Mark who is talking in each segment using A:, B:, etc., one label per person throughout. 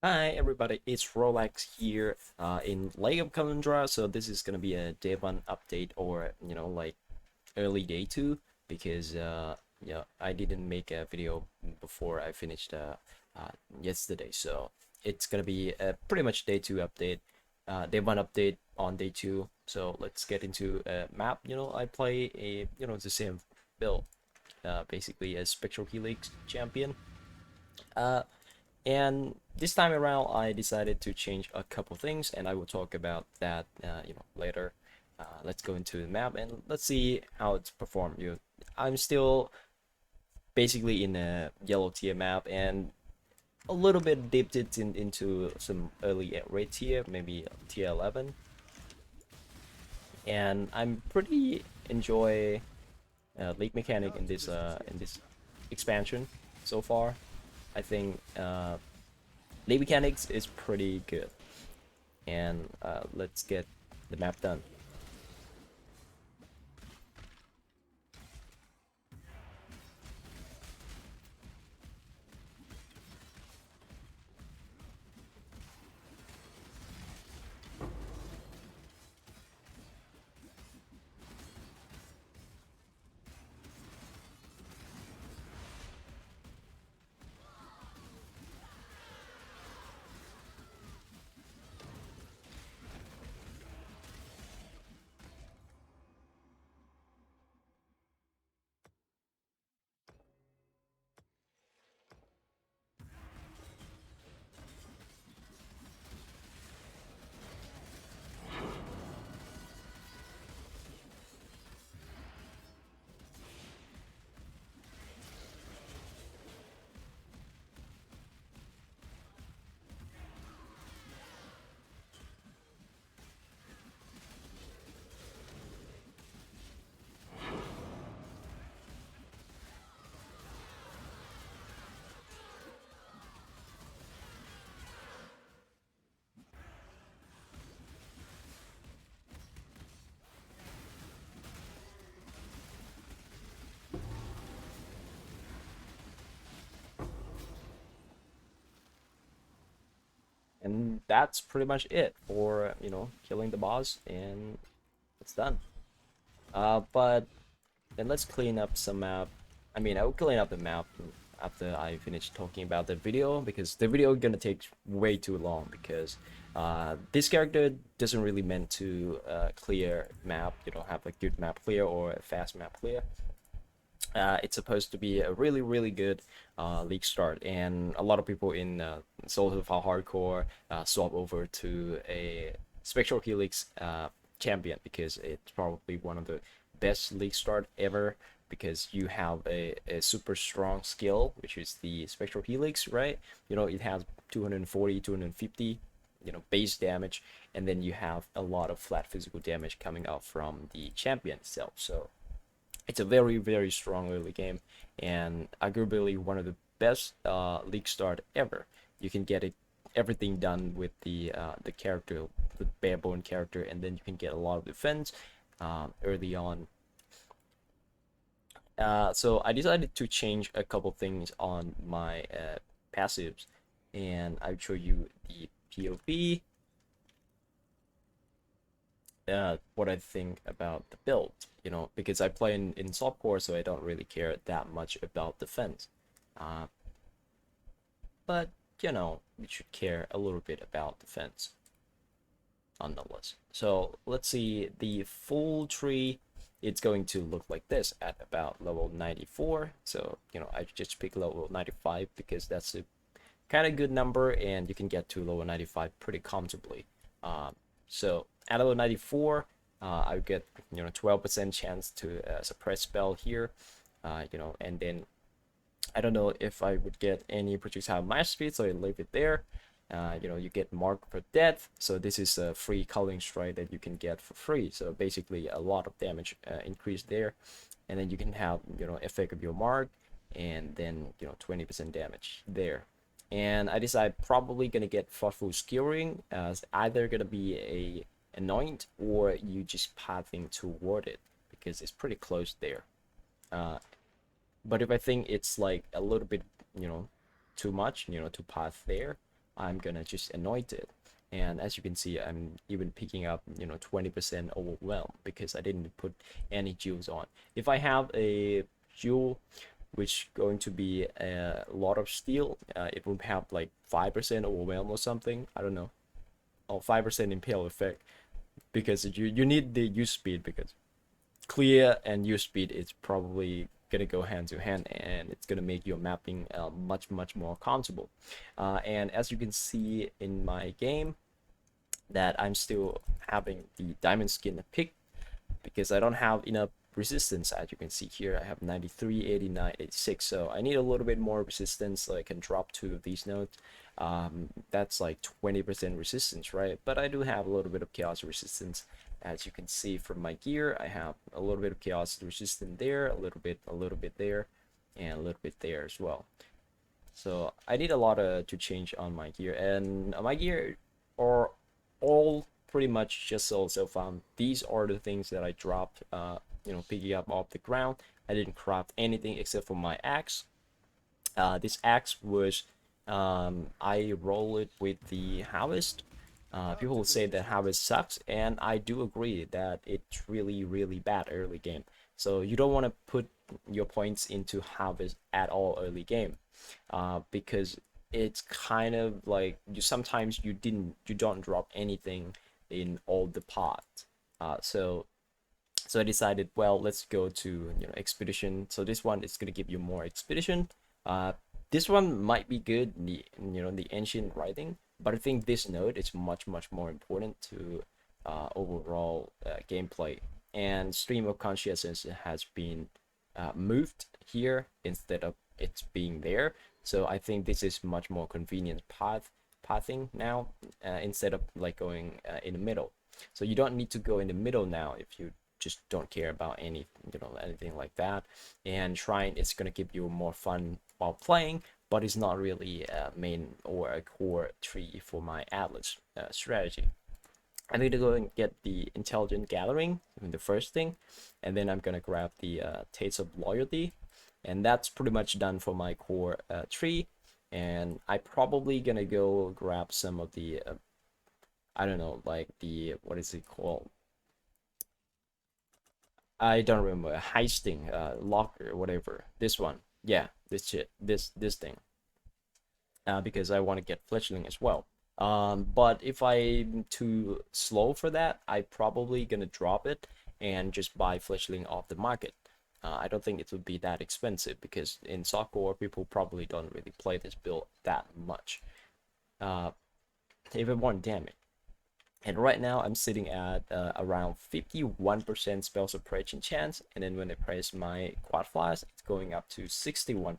A: Hi everybody, it's Rolex here in Lake of Kalandra. So this is gonna be a day one update or like early day two because yeah, I didn't make a video before I finished yesterday. So it's gonna be a pretty much day two update, day one update on day two. So let's get into a map. I play a the same build, basically a Spectral Helix champion. Uh, and this time around, I decided to change a couple things, and I will talk about that, later. Let's go into the map and let's see how it's performed. I'm still basically in a yellow tier map, and a little bit dipped it into some early red tier, maybe tier 11. And I'm pretty enjoy league mechanic in this expansion so far. I think league mechanics is pretty good. And let's get the map done. And that's pretty much it for killing the boss, and it's done. But then let's clean up some map. I mean, I will clean up the map after I finish talking about the video, because the video is gonna take way too long, because this character doesn't really meant to clear map. You don't have a good map clear or a fast map clear. It's supposed to be a really good league start, and a lot of people in Souls of Hardcore swap over to a Spectral Helix champion, because it's probably one of the best league start ever, because you have a super strong skill, which is the Spectral Helix, right? It has 240, 250 base damage, and then you have a lot of flat physical damage coming out from the champion itself. So it's a very strong early game, and arguably one of the best league start ever. You can get everything done with the character, the bare bone character, and then you can get a lot of defense early on. So I decided to change a couple things on my passives, and I'll show you the POV, what I think about the build, because I play in softcore, so I don't really care that much about defense. Uh, but, we should care a little bit about defense nonetheless. So let's see, the full tree, it's going to look like this at about level 94. So, I just pick level 95 because that's a kind of good number, and you can get to level 95 pretty comfortably. So at level 94, I get 12% chance to suppress spell here, and then I don't know if I would get any projectile max speed, so I leave it there. You get mark for death, so this is a free culling strike that you can get for free. So basically, a lot of damage increase there, and then you can have effect of your mark, and then 20% damage there. And I decide probably gonna get thoughtful skewering, as either gonna be a anoint, or you just pathing toward it, because it's pretty close there. Uh, but if I think it's like a little bit, too much, to path there, I'm gonna just anoint it. And as you can see, I'm even picking up, 20% overwhelm because I didn't put any jewels on. If I have a jewel which going to be a lot of steel, it would have like 5% overwhelm or something. I don't know. Or 5% impale effect, because you need the use speed, because clear and use speed is probably gonna go hand to hand, and it's gonna make your mapping much more comfortable. And as you can see in my game, that I'm still having the diamond skin pick because I don't have enough resistance. As you can see here, I have 93, 89, 86, so I need a little bit more resistance so I can drop two of these nodes. That's like 20% resistance, right? But I do have a little bit of chaos resistance. As you can see from my gear, I have a little bit of chaos resistance there, a little bit there, and a little bit there as well. So I need a lot to change on my gear, and my gear are all pretty much just also found. These are the things that I dropped, picking up off the ground. I didn't craft anything except for my axe. This axe was, I roll it with the harvest. People say that harvest sucks, and I do agree that it's really bad early game. So you don't want to put your points into harvest at all early game, because it's kind of like sometimes you don't drop anything in all the pots. So I decided, well, let's go to expedition. So this one is gonna give you more expedition. This one might be good, the ancient writing, but I think this node is much more important to overall gameplay. And stream of consciousness has been moved here instead of it's being there. So I think this is much more convenient pathing now, instead of like going in the middle. So you don't need to go in the middle now if you just don't care about anything like that. And shrine is going to give you more fun while playing, but it's not really a main or a core tree for my Atlas strategy. I'm going to go and get the intelligent gathering, the first thing, and then I'm going to grab the taste of loyalty, and that's pretty much done for my core tree. And I probably gonna go grab some of the I don't know, like the, what is it called, I don't remember, heisting locker, whatever, this one, yeah, this shit, this thing, because I want to get fletchling as well. But if I'm too slow for that, I probably gonna drop it and just buy fletchling off the market. I don't think it would be that expensive because in soccer people probably don't really play this build that much. Even more damage. And right now I'm sitting at around 51% spell suppression chance, and then when I press my quad flash, it's going up to 61%.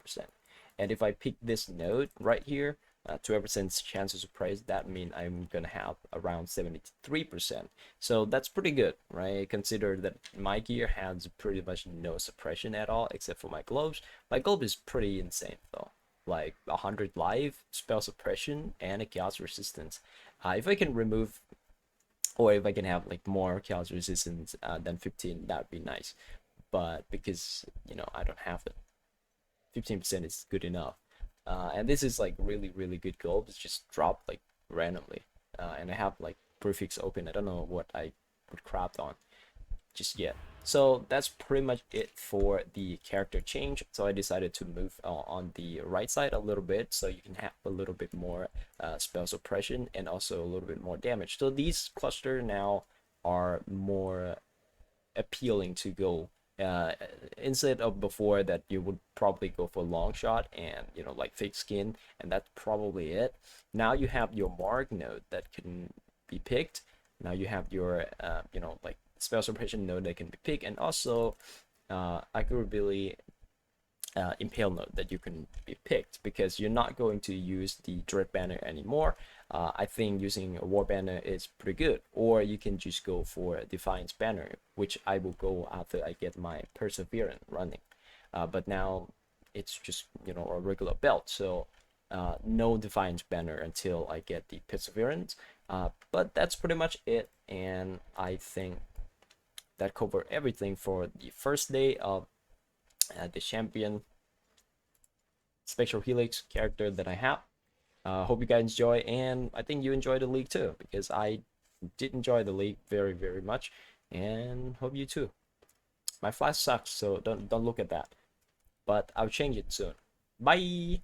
A: And if I pick this node right here, 12% chance of suppress, that means I'm gonna have around 73%. So that's pretty good, right? Consider that my gear has pretty much no suppression at all except for my gloves. My glove is pretty insane though, like 100 life, spell suppression, and a chaos resistance. If I can remove, or if I can have like more chaos resistance than 15, that would be nice. But because I don't have it, 15% is good enough. And this is like really good gold. It's just dropped like randomly, and I have like prefix open. I don't know what I would craft on just yet. So that's pretty much it for the character change. So I decided to move on the right side a little bit so you can have a little bit more spell suppression and also a little bit more damage. So these cluster now are more appealing to go, instead of before that you would probably go for long shot and like fake skin, and that's probably it. Now you have your mark node that can be picked. Now you have your like spell suppression node that can be picked, and also arguably impale node that you can be picked, because you're not going to use the dread banner anymore. I think using a war banner is pretty good, or you can just go for a defiance banner, which I will go after I get my perseverance running. But now it's just a regular belt, so no defiance banner until I get the perseverance. But that's pretty much it, and I think that covered everything for the first day of the champion special Helix character that I have. Hope you guys enjoy, and I think you enjoy the league too, because I did enjoy the league very, very much, and hope you too. My flash sucks, so don't look at that. But I'll change it soon. Bye.